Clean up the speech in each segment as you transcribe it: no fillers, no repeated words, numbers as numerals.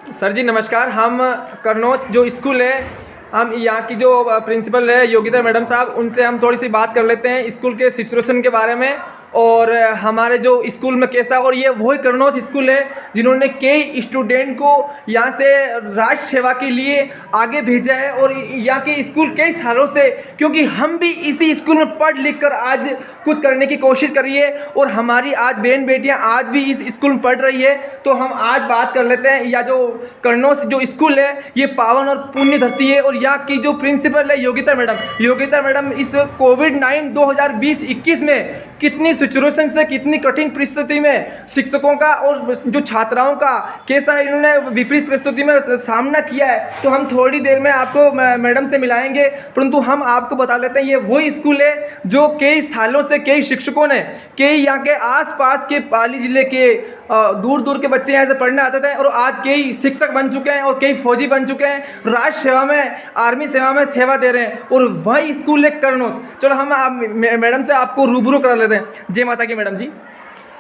Sir जी नमस्कार। हम करनौज जो स्कूल है, हम यहाँ की जो प्रिंसिपल है योगिता मैडम साहब, उनसे हम थोड़ी सी बात कर लेते हैं स्कूल के सिचुएशन के बारे में और हमारे जो स्कूल में कैसा। और ये वही करनौज स्कूल है जिन्होंने कई स्टूडेंट को यहाँ से राष्ट्र सेवा के लिए आगे भेजा है। और यहाँ के स्कूल कई सालों से, क्योंकि हम भी इसी स्कूल में पढ़ लिख कर आज कुछ करने की कोशिश करी है और हमारी आज बहन बेटियाँ आज भी इस स्कूल में पढ़ रही है। तो हम आज बात कर लेते हैं, या जो करनौज जो स्कूल है ये पावन और पुण्य धरती है। और यहाँ की जो प्रिंसिपल है योगिता मैडम इस कोविड-19 2020-21 में कितनी सिचुएशन से, कितनी कठिन परिस्थिति में शिक्षकों का और जो छात्राओं का कैसा इन्होंने विपरीत परिस्थिति में सामना किया है, तो हम थोड़ी देर में आपको मैडम से मिलाएंगे। परंतु हम आपको बता लेते हैं ये वही स्कूल है जो कई सालों से कई शिक्षकों ने, कई यहाँ के आसपास के पाली जिले के दूर दूर के बच्चे यहाँ से पढ़ने आते थे और आज कई शिक्षक बन चुके हैं और कई फौजी बन चुके हैं, राष्ट्र सेवा में, आर्मी सेवा में सेवा दे रहे हैं। और वही स्कूल है करनौज। चलो हम मैडम से आपको रूबरू करा लेते हैं। जय माता की मैडम जी।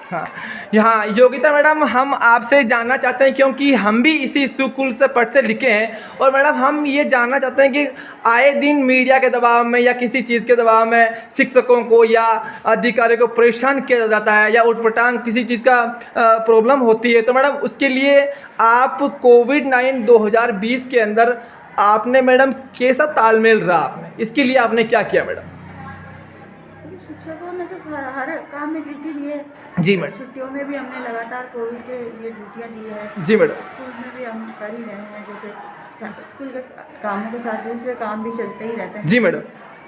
हाँ, यहाँ योगिता मैडम, हम आपसे जानना चाहते हैं क्योंकि हम भी इसी स्कूल से पढ़ से लिखे हैं। और मैडम हम ये जानना चाहते हैं कि आए दिन मीडिया के दबाव में या किसी चीज़ के दबाव में शिक्षकों को या अधिकारियों को परेशान किया जाता है या उटपटांग किसी चीज़ का प्रॉब्लम होती है, तो मैडम उसके लिए आप कोविड-19 2020 के अंदर आपने मैडम कैसा तालमेल रहा आपने, इसके लिए आपने क्या किया मैडम? शिक्षकों ने तो हर काम में ड्यूटी दी है जी मैडम। छुट्टियों में भी हमने लगातार कोविड के लिए ड्यूटियाँ दी है जी मैडम। स्कूल में भी हम कर ही रहे हैं, जैसे स्कूल के कामों के साथ दूसरे काम भी चलते ही रहते हैं। जी मैडम।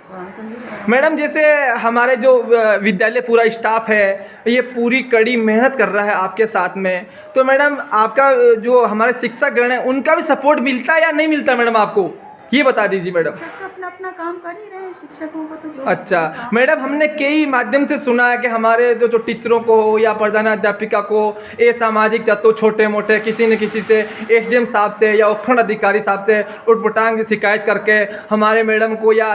काम तो ही मैडम जैसे हमारे जो विद्यालय पूरा स्टाफ है ये पूरी कड़ी मेहनत कर रहा है आपके साथ में, तो मैडम आपका जो हमारे शिक्षकगण हैं उनका भी सपोर्ट मिलता है या नहीं मिलता मैडम, आपको ये बता दीजिए मैडम। शिक्षक अपना अपना काम कर ही रहे हैं, शिक्षकों को तो जो अच्छा मैडम, हमने कई माध्यम से सुना है कि हमारे जो टीचरों को या प्रधानाध्यापिका को ये सामाजिक तत्व छोटे मोटे किसी न किसी से, एसडीएम साहब से या उपखंड अधिकारी साहब से उटपटांग शिकायत करके हमारे मैडम को या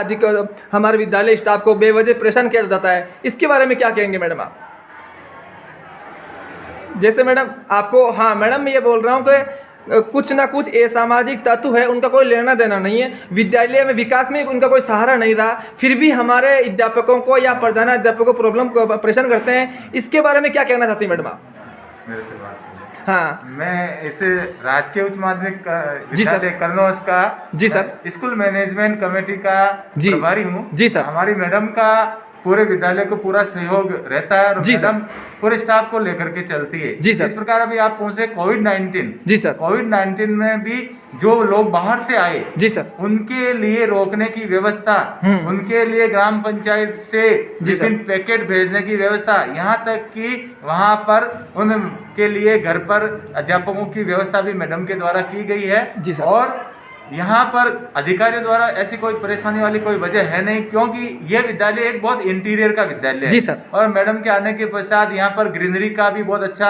हमारे विद्यालय स्टाफ को बेवजह परेशान किया जाता है, इसके बारे में क्या कहेंगे मैडम आप? जैसे मैडम आपको, हाँ मैडम मैं ये बोल रहा हूँ कि कुछ ना कुछ असामाजिक तत्व है, उनका कोई लेना देना नहीं है, विद्यालय में विकास में उनका कोई सहारा नहीं रहा, फिर भी हमारे अध्यापकों को या प्रधानाध्यापकों को प्रॉब्लम को परेशान करते हैं, इसके बारे में क्या कहना चाहती हैं मैडम आप? मेरे से बात हाँ, मैं इसे राजकीय उच्च माध्यमिक जी सर। विद्यालय करनौज का जी सर। स्कूल मैनेजमेंट कमेटी का जी प्रभारी हूँ। जी सर। हमारी मैडम का पूरे विद्यालय को पूरा सहयोग रहता है और जी सर। मैडम पूरे स्टाफ को लेकर के चलती है। जी सर। इस प्रकार अभी आप पहुंचे कोविड-19। जी सर। कोविड-19 में भी जो लोग बाहर से आए, जी सर, उनके लिए रोकने की व्यवस्था, उनके लिए ग्राम पंचायत से विभिन्न पैकेट भेजने की व्यवस्था, यहाँ तक कि वहाँ पर उनके लिए घर पर अध्यापकों की व्यवस्था भी मैडम के द्वारा की गई है। जी सर। और यहाँ पर अधिकारियों द्वारा ऐसी कोई परेशानी वाली कोई वजह है नहीं, क्योंकि यह विद्यालय एक बहुत इंटीरियर का विद्यालय है। जी सर। और मैडम के आने के पश्चात यहाँ पर ग्रीनरी का भी बहुत अच्छा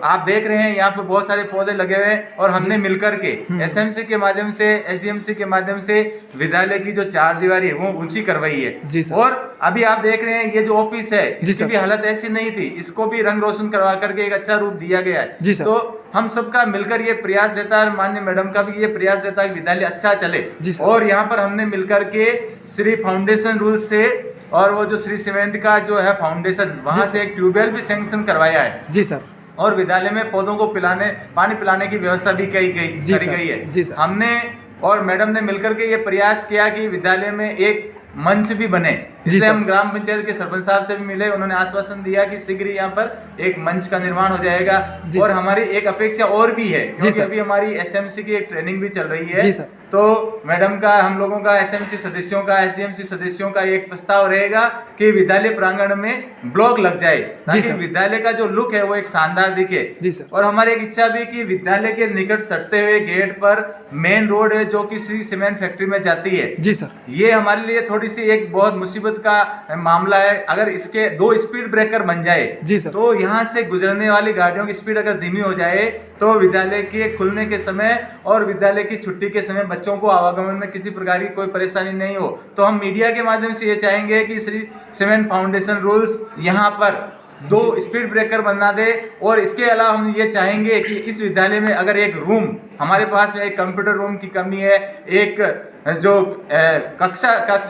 आप देख रहे हैं, यहाँ पर बहुत सारे पौधे लगे हुए हैं और हमने मिलकर के एसएमसी के माध्यम से, एसडीएमसी के माध्यम से विद्यालय की जो चार दीवारी है वो ऊंची करवाई है। जी सर। और अभी आप देख रहे हैं ये जो ऑफिस है जी इसकी सर। भी हालत ऐसी नहीं थी, इसको भी रंग रोशन करवा करके एक अच्छा रूप दिया गया है। जी सर। तो हम सबका मिलकर ये प्रयास रहता है, माननीय मैडम का भी ये प्रयास रहता है कि विद्यालय अच्छा चले। जी सर। और यहाँ पर हमने मिलकर के श्री फाउंडेशन रूल से और वो जो श्री सीमेंट का जो है फाउंडेशन, वहाँ से एक ट्यूबवेल भी सैंक्शन करवाया है। जी सर। और विद्यालय में पौधों को पानी पिलाने की व्यवस्था भी करी गई है। जी सर। हमने और मैडम ने मिलकर के ये प्रयास किया कि विद्यालय में एक मंच भी बने, इसलिए हम ग्राम पंचायत के सरपंच साहब से भी मिले, उन्होंने आश्वासन दिया कि शीघ्र यहाँ पर एक मंच का निर्माण हो जाएगा। और हमारी एक अपेक्षा और भी है, क्योंकि अभी हमारी एसएमसी की एक ट्रेनिंग भी चल रही है। तो मैडम का, हम लोगों का, एसएमसी सदस्यों का, एसडीएमसी सदस्यों का एक प्रस्ताव रहेगा कि विद्यालय प्रांगण में ब्लॉक लग जाए ताकि विद्यालय का जो लुक है वो एक शानदार दिखे। और हमारी एक इच्छा भी कि विद्यालय के निकट सटते हुए गेट पर मेन रोड है जो कि श्री सीमेंट फैक्ट्री में जाती है। जी सर। ये हमारे लिए थोड़ी सी एक बहुत मुसीबत का मामला है। अगर इसके 2 स्पीड ब्रेकर बन जाए जी सर, तो यहाँ से गुजरने वाली गाड़ियों की स्पीड अगर धीमी हो जाए तो विद्यालय के खुलने के समय और विद्यालय की छुट्टी के समय बच्चों को आवागमन में किसी प्रकार की कोई परेशानी नहीं हो। तो हम मीडिया के माध्यम से ये चाहेंगे कि श्री सीमेंट फाउंडेशन रूल्स यहाँ पर 2 स्पीड ब्रेकर बना दे। और इसके अलावा हम ये चाहेंगे कि इस विद्यालय में अगर एक रूम, हमारे पास में एक कंप्यूटर रूम की कमी है, एक जो कक्ष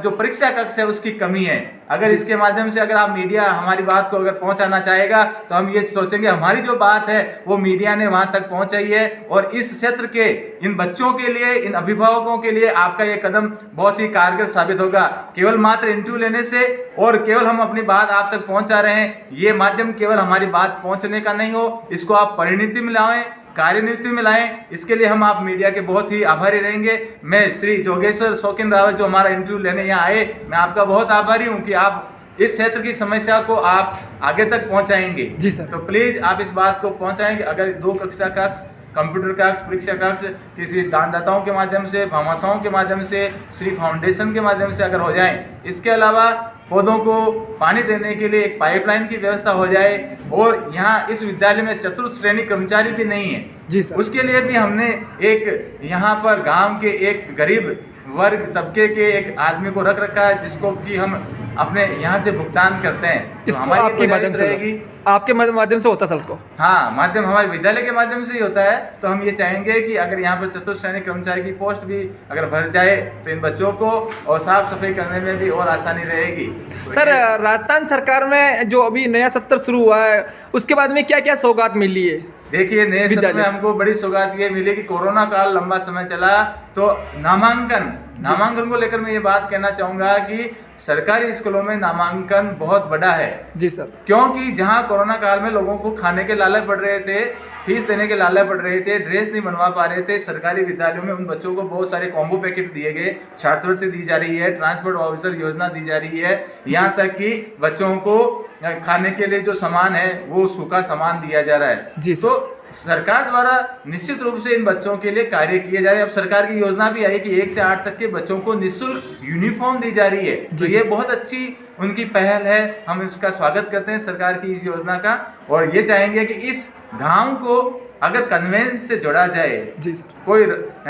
जो परीक्षा कक्ष है उसकी कमी है। अगर इसके माध्यम से अगर आप मीडिया हमारी बात को अगर पहुंचाना चाहेगा तो हम ये सोचेंगे हमारी जो बात है वो मीडिया ने वहां तक पहुंचाई है। और इस क्षेत्र के इन बच्चों के लिए, इन अभिभावकों के लिए आपका ये कदम बहुत ही कारगर साबित होगा। केवल मात्र इंटरव्यू लेने से और केवल हम अपनी बात आप तक पहुंचा रहे हैं, ये माध्यम केवल हमारी बात पहुंचने का नहीं हो, इसको आप परिणति में लाएं, कार्यनीति में लाएं। इसके लिए हम आप मीडिया के बहुत ही आभारी रहेंगे। मैं श्री जोगेश्वर शौकीन रावत जो हमारा इंटरव्यू लेने यहाँ आए, मैं आपका बहुत आभारी हूँ कि आप इस क्षेत्र की समस्या को आप आगे तक पहुँचाएंगे। जी सर। तो प्लीज़ आप इस बात को पहुँचाएंगे। अगर 2 कक्षा कक्ष, कंप्यूटर कक्ष, परीक्षा कक्ष किसी दानदाताओं के माध्यम से, भामाशाहों के माध्यम से, श्री फाउंडेशन के माध्यम से अगर हो जाए, इसके अलावा पौधों को पानी देने के लिए एक पाइपलाइन की व्यवस्था हो जाए। और यहाँ इस विद्यालय में चतुर्थ श्रेणी कर्मचारी भी नहीं है जी सर, उसके लिए भी हमने एक यहाँ पर गांव के एक गरीब वर्ग तबके के एक आदमी को रख रखा है, जिसको कि हम अपने यहाँ से भुगतान करते हैं। तो इसको हमारी आपके माध्यम से रहेगी, आपके माध्यम से होता सर उसको। हाँ, माध्यम हमारे विद्यालय के माध्यम से ही होता है। तो हम ये चाहेंगे कि अगर यहाँ पर चतुर्थ श्रेणी कर्मचारी की पोस्ट भी अगर भर जाए तो इन बच्चों को और साफ सफाई करने में भी और आसानी रहेगी। तो सर, राजस्थान सरकार में जो अभी नया सत्र शुरू हुआ है उसके बाद में क्या क्या सौगात मिली है? देखिए, नए सत्र में हमको बड़ी सौगात ये मिली कि कोरोना काल लंबा समय चला, तो नामांकन को लेकर मैं ये बात कहना चाहूँगा कि सरकारी स्कूलों में नामांकन बहुत बड़ा है। जी सर। क्योंकि जहाँ कोरोना काल में लोगों को खाने के लाले पड़ रहे थे, फीस देने के लाले पड़ रहे थे, ड्रेस नहीं बनवा पा रहे थे, सरकारी विद्यालयों में उन बच्चों को बहुत सारे कॉम्बो पैकेट दिए गए, छात्रवृत्ति दी जा रही है, ट्रांसपोर्ट वाउचर योजना दी जा रही है, यहाँ तक कि बच्चों को खाने के लिए जो सामान है वो सूखा सामान दिया जा रहा है। जी सर। तो सरकार द्वारा निश्चित रूप से इन बच्चों के लिए कार्य किए जा रहे हैं। अब सरकार की योजना भी आई कि 1 से 8 तक के बच्चों को निःशुल्क यूनिफॉर्म दी जा रही है। तो ये बहुत अच्छी उनकी पहल है, हम इसका स्वागत करते हैं सरकार की इस योजना का। और ये चाहेंगे कि इस गांव को अगर कन्वेंस से जोड़ा जाए, जी सर, कोई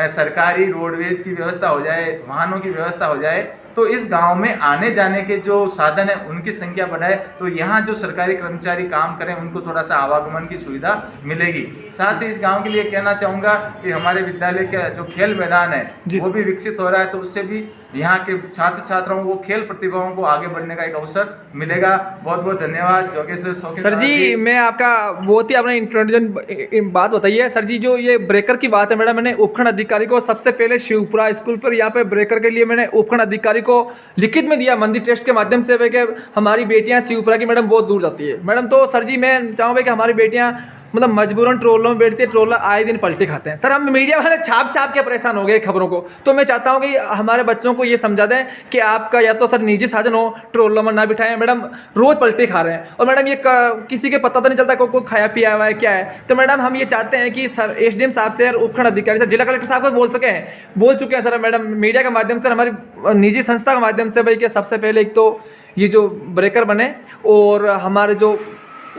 सरकारी रोडवेज की व्यवस्था हो जाए, वाहनों की व्यवस्था हो जाए, तो इस गांव में आने जाने के जो साधन है उनकी संख्या बढ़ाए, तो यहाँ जो सरकारी कर्मचारी काम करें उनको थोड़ा सा आवागमन की सुविधा मिलेगी। साथ ही इस गांव के लिए कहना चाहूँगा कि हमारे विद्यालय का जो खेल मैदान है वो भी विकसित हो रहा है, तो उससे भी यहाँ के छात्र छात्राओं को, खेल प्रतिभाओं को आगे बढ़ने का एक अवसर मिलेगा। बहुत बहुत धन्यवाद जोगेश्वर शौकीन सर जी। मैं आपका बहुत ही अपना इंट्रोडक्शन बात बताइए सर जी। जो ये ब्रेकर की बात है मैडम, मैंने उपखंड अधिकारी को सबसे पहले शिवपुरा स्कूल पर यहाँ पे ब्रेकर के लिए मैंने उपखंड अधिकारी को लिखित में दिया मंदिर ट्रस्ट के माध्यम से, कि हमारी बेटियां शिवपुरा की मैडम बहुत दूर जाती है मैडम। तो सर जी मैं चाहूँगा कि हमारी बेटियां मतलब मजबूरन ट्रोलों में बैठती है, ट्रोलर आए दिन पलटे खाते हैं। सर हम मीडिया वाले छाप के परेशान हो गए खबरों को, तो मैं चाहता हूं कि हमारे बच्चों को ये समझा दें कि आपका या तो सर निजी साधन हो, ट्रोलर में ना बिठाएं मैडम, रोज़ पलटे खा रहे हैं। और मैडम ये किसी के पता तो नहीं चलता को खाया पिया हुआ है क्या है। तो मैडम हम ये चाहते हैं कि सर SDM साहब से, उपखंड अधिकारी से, जिला कलेक्टर साहब को बोल चुके हैं सर मैडम, मीडिया के माध्यम से, हमारी निजी संस्था के माध्यम से भाई कि सबसे पहले एक तो ये जो ब्रेकर बने और हमारे जो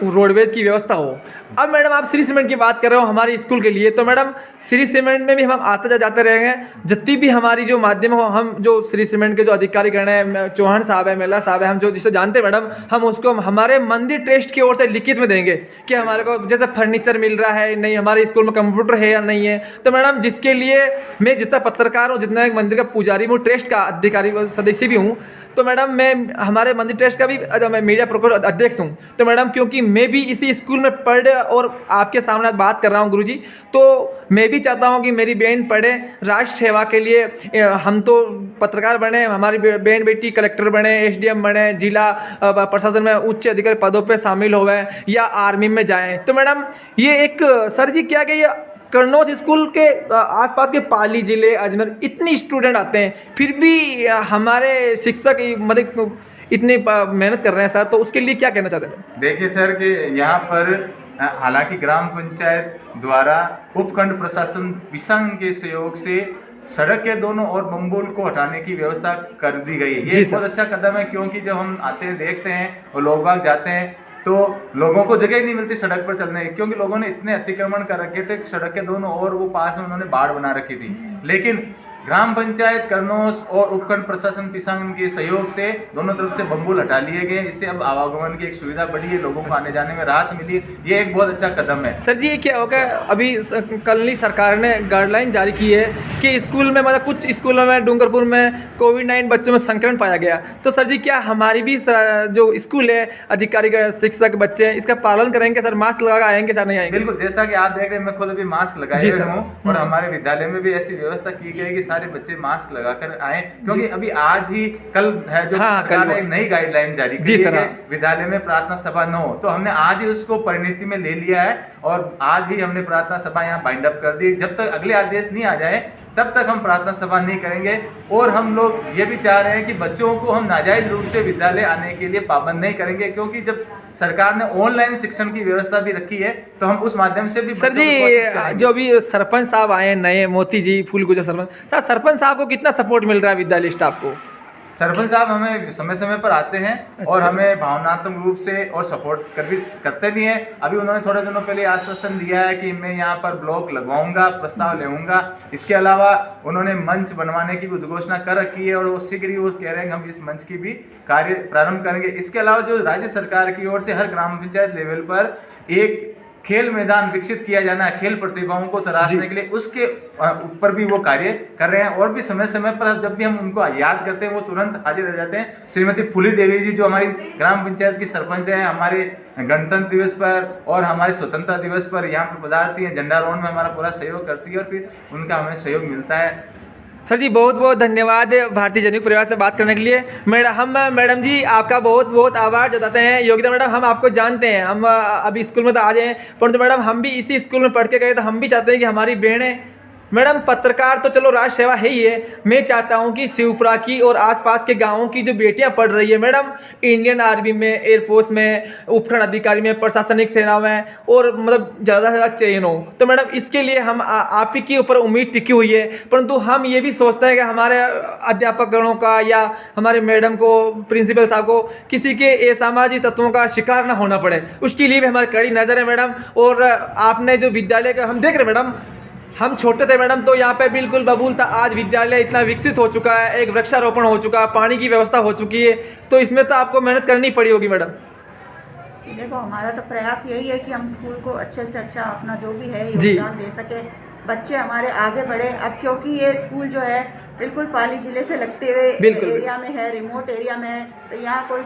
रोडवेज की व्यवस्था हो। अब मैडम आप श्री सीमेंट की बात कर रहे हो हमारे स्कूल के लिए, तो मैडम श्री सीमेंट में भी हम आते जाते रहेंगे। जितनी भी हमारी जो माध्यम हो, हम जो श्री सीमेंट के जो अधिकारी गण हैं, चौहान साहब है, मेला साहब है, हम जो जिसे जानते हैं मैडम, हम उसको हमारे मंदिर ट्रस्ट की ओर से लिखित में देंगे कि हमारे को जैसे फर्नीचर मिल रहा है नहीं, हमारे स्कूल में कंप्यूटर है या नहीं है। तो मैडम जिसके लिए मैं जितना पत्रकार हूँ, जितना एक मंदिर का पुजारी हूँ, ट्रस्ट का अधिकारी सदस्य भी हूँ, तो मैडम मैं हमारे मंदिर ट्रस्ट का भी मैं मीडिया प्रोग्राम अध्यक्ष हूँ। तो मैडम क्योंकि मैं भी इसी स्कूल में पढ़ और आपके सामने बात कर रहा हूँ गुरुजी, तो मैं भी चाहता हूँ कि मेरी बहन पढ़े राष्ट्र सेवा के लिए। हम तो पत्रकार बने, हमारी बहन बेटी कलेक्टर बने, SDM बने, जिला प्रशासन में उच्च अधिकारी पदों पे शामिल होवे या आर्मी में जाएं। तो मैडम ये एक सर जी क्या कि कन्नौज स्कूल के आसपास के पाली जिले, अजमेर, इतनी स्टूडेंट आते हैं, फिर भी हमारे शिक्षक मतलब इतनी मेहनत कर रहे हैं सर, तो उसके लिए क्या कहना चाहते हैं? देखिए सर कि यहाँ पर हालांकि ग्राम पंचायत द्वारा उपखंड प्रशासन विसंघ के सहयोग से सड़क के दोनों ओर बम्बोल को हटाने की व्यवस्था कर दी गई है। ये बहुत अच्छा कदम है, क्योंकि जब हम आते हैं देखते हैं और लोग बाग जाते हैं तो लोगों को जगह ही नहीं मिलती सड़क पर चलने की, क्योंकि लोगों ने इतने अतिक्रमण कर रखे थे, सड़क के दोनों ओर वो पास में उन्होंने बाड़ बना रखी थी। लेकिन ग्राम पंचायत करनौस और उपखंड प्रशासन पिसांग के सहयोग से दोनों तरफ से बम्बुल हटा लिए गए। इससे अब आवागमन की एक सुविधा बढ़ी है, लोगों को आने जाने में राहत मिली है। ये एक बहुत अच्छा कदम है। सर जी, ये क्या होगा, अभी कल ही सरकार ने गाइडलाइन जारी की है कि स्कूल में मतलब कुछ स्कूलों में डूंगरपुर में कोविड-19 बच्चों में संक्रमण पाया गया। तो सर जी, क्या हमारी भी जो स्कूल है, अधिकारी शिक्षक बच्चे हैं, इसका पालन करेंगे सर? मास्क लगा आएंगे सर, नहीं आएंगे? बिल्कुल, जैसा कि आप देख रहे हैं, मैं खुद अभी मास्क लगाए हुए हूँ और हमारे विद्यालय में भी ऐसी व्यवस्था की गई है कि सारे बच्चे मास्क लगाकर आए, क्योंकि अभी आज ही कल है जो सरकार ने एक नई गाइडलाइन जारी की है, विद्यालय में प्रार्थना सभा न हो। तो हमने आज ही उसको परिणति में ले लिया है और आज ही हमने प्रार्थना सभा यहाँ बाइंड अप कर दी। जब तक अगले आदेश नहीं आ जाए तब तक हम प्रार्थना सभा नहीं करेंगे। और हम लोग ये भी चाह रहे हैं कि बच्चों को हम नाजायज रूप से विद्यालय आने के लिए पाबंद नहीं करेंगे, क्योंकि जब सरकार ने ऑनलाइन शिक्षण की व्यवस्था भी रखी है तो हम उस माध्यम से भी सर जी, जो भी सरपंच साहब आए नए, मोती जी फूलगुजर सरपंच साहब को कितना सपोर्ट मिल रहा है विद्यालय स्टाफ को? सरपंच साहब हमें समय समय पर आते हैं और हमें भावनात्मक रूप से और सपोर्ट करते भी हैं। अभी उन्होंने थोड़े दिनों पहले आश्वासन दिया है कि मैं यहाँ पर ब्लॉक लगवाऊंगा, प्रस्ताव लेऊंगा। इसके अलावा उन्होंने मंच बनवाने की भी उद्घोषणा कर रखी है और वो शीघ्र ही वो कह रहे हैं कि हम इस मंच की भी कार्य प्रारंभ करेंगे। इसके अलावा जो राज्य सरकार की ओर से हर ग्राम पंचायत लेवल पर एक खेल मैदान विकसित किया जाना है, खेल प्रतिभाओं को तराशने के लिए, उसके ऊपर भी वो कार्य कर रहे हैं। और भी समय समय पर जब भी हम उनको याद करते हैं वो तुरंत हाजिर रह जाते हैं। श्रीमती फूली देवी जी जो हमारी ग्राम पंचायत की सरपंच हैं, हमारे गणतंत्र दिवस पर और हमारे स्वतंत्रता दिवस पर यहाँ पर पधारती हैं, झंडारोहण में हमारा पूरा सहयोग करती है और फिर उनका हमें सहयोग मिलता है। सर जी, बहुत बहुत धन्यवाद भारतीय जनयुक्त परिवार से बात करने के लिए। मैडम जी, आपका बहुत बहुत आभार जताते हैं। योगिता मैडम, हम आपको जानते हैं, हम अभी स्कूल में तो आ जाए, परंतु मैडम हम भी इसी स्कूल में पढ़ के गए, तो हम भी चाहते हैं कि हमारी बहनें, मैडम पत्रकार तो चलो राष्ट्र सेवा है ही है, मैं चाहता हूं कि शिवपुरा की और आसपास के गांवों की जो बेटियां पढ़ रही है मैडम, इंडियन आर्मी में, एयरफोर्स में, उपखंड अधिकारी में, प्रशासनिक सेना में, और मतलब ज़्यादा से ज़्यादा चयन हो। तो मैडम इसके लिए हम आप ही के ऊपर उम्मीद टिकी हुई है, परंतु हम ये भी सोचते हैं कि हमारे अध्यापकगणों का या हमारे मैडम को, प्रिंसिपल साहब को किसी के असामाजिक तत्वों का शिकार ना होना पड़े, उसके लिए भी हमारी कड़ी नज़र है मैडम। और आपने जो विद्यालय का हम देख रहे मैडम, हम छोटे थे मैडम तो यहाँ पे बिल्कुल बबूल था, आज विद्यालय इतना विकसित हो चुका है, एक वृक्षारोपण हो चुका है, पानी की व्यवस्था हो चुकी है, तो इसमें तो आपको मेहनत करनी पड़ी होगी मैडम। देखो, हमारा तो प्रयास यही है कि हम स्कूल को अच्छे से अच्छा अपना जो भी है योगदान दे सके, बच्चे हमारे आगे बढ़े। अब क्योंकि ये स्कूल जो है बिल्कुल पाली जिले से लगते हुए एरिया में है, रिमोट एरिया में है, तो यहाँ कोई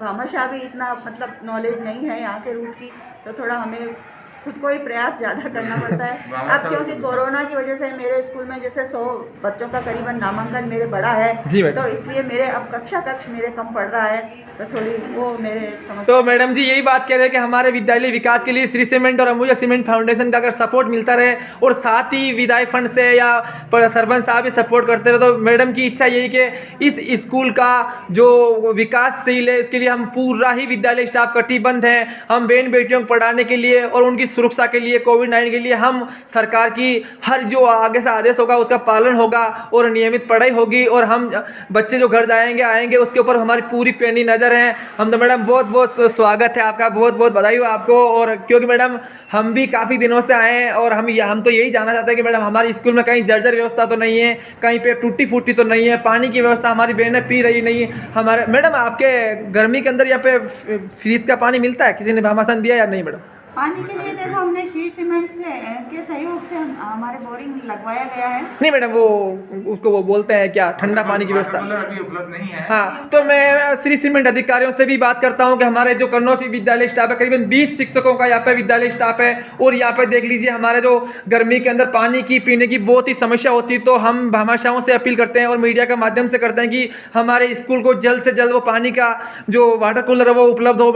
भामाशाह भी इतना मतलब नॉलेज नहीं है यहाँ के रूट की, तो थोड़ा हमें खुद को ही प्रयास ज़्यादा करना पड़ता है। अब क्योंकि कोरोना की वजह से मेरे स्कूल में जैसे 100 बच्चों का करीबन नामांकन मेरे बढ़ा है, तो इसलिए मेरे अब कक्ष मेरे कम पड़ रहा है, तो थोड़ी वो मेरे समस्या। तो मैडम जी यही बात कह रहे हैं कि हमारे विद्यालय विकास के लिए श्री सीमेंट और अंबुजा सीमेंट फाउंडेशन का अगर सपोर्ट मिलता रहे और साथ ही विधायक फंड से या सरपंच साहब भी सपोर्ट करते रहे, तो मैडम की इच्छा यही कि इस स्कूल का जो विकासशील है इसके लिए हम पूरा ही विद्यालय स्टाफ कटिबद्ध हैं। हम बहन बेटियों को पढ़ाने के लिए और उनकी सुरक्षा के लिए, कोविड-19 के लिए हम सरकार की हर जो आगे से आदेश होगा उसका पालन होगा और नियमित पढ़ाई होगी, और हम बच्चे जो घर आएंगे उसके ऊपर हमारी पूरी पैनी नज़र है। हम तो मैडम बहुत बहुत स्वागत है आपका, बहुत बहुत बधाई हो आपको। और क्योंकि मैडम हम भी काफ़ी दिनों से आए हैं और हम तो यही जानना चाहते हैं कि मैडम हमारे स्कूल में कहीं जर्जर व्यवस्था तो नहीं है, कहीं पे टूटी फूटी तो नहीं है, पानी की व्यवस्था हमारी बहनें पी रही नहीं है हमारे। मैडम आपके गर्मी के अंदर यहाँ पे फ्रीज का पानी मिलता है, किसी ने भामासन दिया या नहीं मैडम? पानी के लिए देखो हमने श्री सीमेंट के सहयोग से हमारे बोरिंग लगवाया गया है। नहीं मैडम, वो बोलते हैं क्या ठंडा पानी की व्यवस्था अभी उपलब्ध नहीं है। हाँ, तो मैं श्री सीमेंट अधिकारियों से भी बात करता हूँ कि हमारे जो कन्नौज विद्यालय स्टाफ है, करीबन 20 शिक्षकों का यहाँ पे विद्यालय स्टाफ है, और यहाँ पे देख लीजिए हमारे जो गर्मी के अंदर पानी की पीने की बहुत ही समस्या होती है, तो हम भामाशाहों से अपील करते हैं और मीडिया के माध्यम से करते हैं कि हमारे स्कूल को जल्द से जल्द वो पानी का जो वाटर कूलर है वो उपलब्ध हो।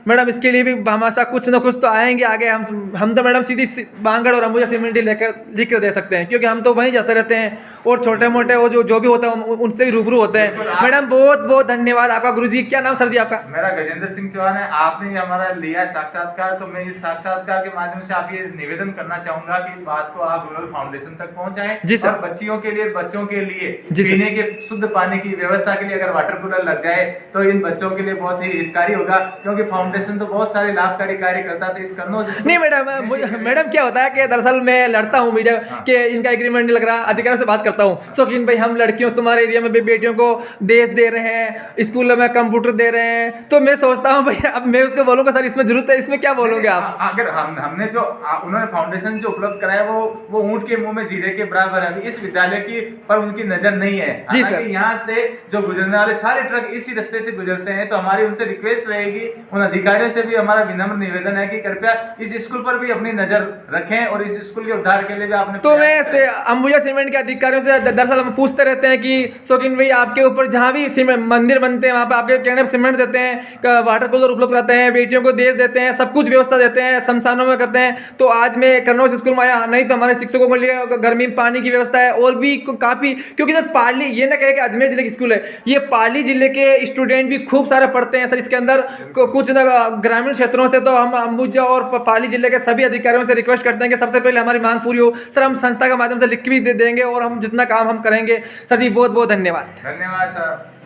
मैडम इसके लिए भी भामाशाह कुछ न कुछ तो आएंगे आगे। हम तो मैडम सीधी बांगड़ और अंबुजा सीमेंट लिख कर दे सकते हैं, क्योंकि हम तो वहीं जाते रहते हैं और छोटे मोटे वो जो भी होता है उनसे भी रूबरू होते हैं। मैडम बहुत बहुत धन्यवाद आपका। गुरुजी क्या नाम सर जी आपका? मेरा गजेंद्र सिंह चौहान है। आपने हमारा लिया साक्षात्कार, तो मैं इस साक्षात्कार के माध्यम से आप ये निवेदन करना चाहूंगा कि इस बात को आप रूरल फाउंडेशन तक पहुंचाएं और बच्चियों के लिए पीने के शुद्ध पानी की व्यवस्था के लिए अगर वाटर कूलर लग जाए तो इन बच्चों के लिए बहुत ही हितकारी होगा, क्योंकि फाउंडेशन तो बहुत सारे लाभकारी कार्य करता है। इस कन्नौज नहीं मैडम क्या होता है कि दरअसल मैं लड़ता हूँ मीडिया कि इनका एग्रीमेंट नहीं लग रहा, अधिकारियों से बात करता हूँ शौकीन भाई हम लड़कियों तुम्हारे एरिया में भी बेटियों को देश दे रहे हैं, स्कूल में कंप्यूटर दे रहे हैं, तो मैं सोचता हूँ भाई अब मैं उसको बोलूँगा सर इसमें जरूरत है, इसमें क्या बोलोगे आप? अगर हमने जो उन्होंने फाउंडेशन जो उपलब्ध कराया वो ऊंट के मुंह में जीरे के बराबर है। अभी इस विद्यालय की पर उनकी नजर नहीं है। जी सर। यहाँ से जो गुजरने वाले सारे ट्रक इसी रास्ते से गुजरते हैं, तो हमारी उनसे रिक्वेस्ट रहेगी, उन अधिकारियों से भी हमारा विनम्र निवेदन है कि कृपया इस स्कूल पर भी अपनी नजर रखें और इस स्कूल के उद्धार के लिए भी आपने तो मैं से अंबुजा सीमेंट के अधिकारियों से दरअसल हम पूछते रहते हैं कि शौकीन भाई आपके ऊपर जहाँ भी मंदिर बनते हैं वहाँ पे आपके कहने पर सीमेंट देते हैं, वाटर कूलर उपलब्ध कराते हैं, बेटियों को देश देते हैं, सब कुछ व्यवस्था देते हैं, शमशानों में करते हैं। तो आज मैं कन्नौज स्कूल में आया, नहीं तो हमारे शिक्षकों के लिए गर्मी पानी की व्यवस्था है और भी काफ़ी, क्योंकि सर पाली ये ना कहे कि अजमेर जिले की स्कूल है, ये पाली जिले के स्टूडेंट भी खूब सारे पढ़ते हैं सर। इसके अंदर कुछ ग्रामीण क्षेत्रों से, तो हम अंबुजा और पाली जिले के सभी अधिकारियों से रिक्वेस्ट करते हैं कि सबसे पहले हमारी मांग पूरी हो। सर हम संस्था के माध्यम से लिख भी दे देंगे और हम जितना काम हम करेंगे। सर जी बहुत बहुत धन्यवाद। धन्यवाद सर।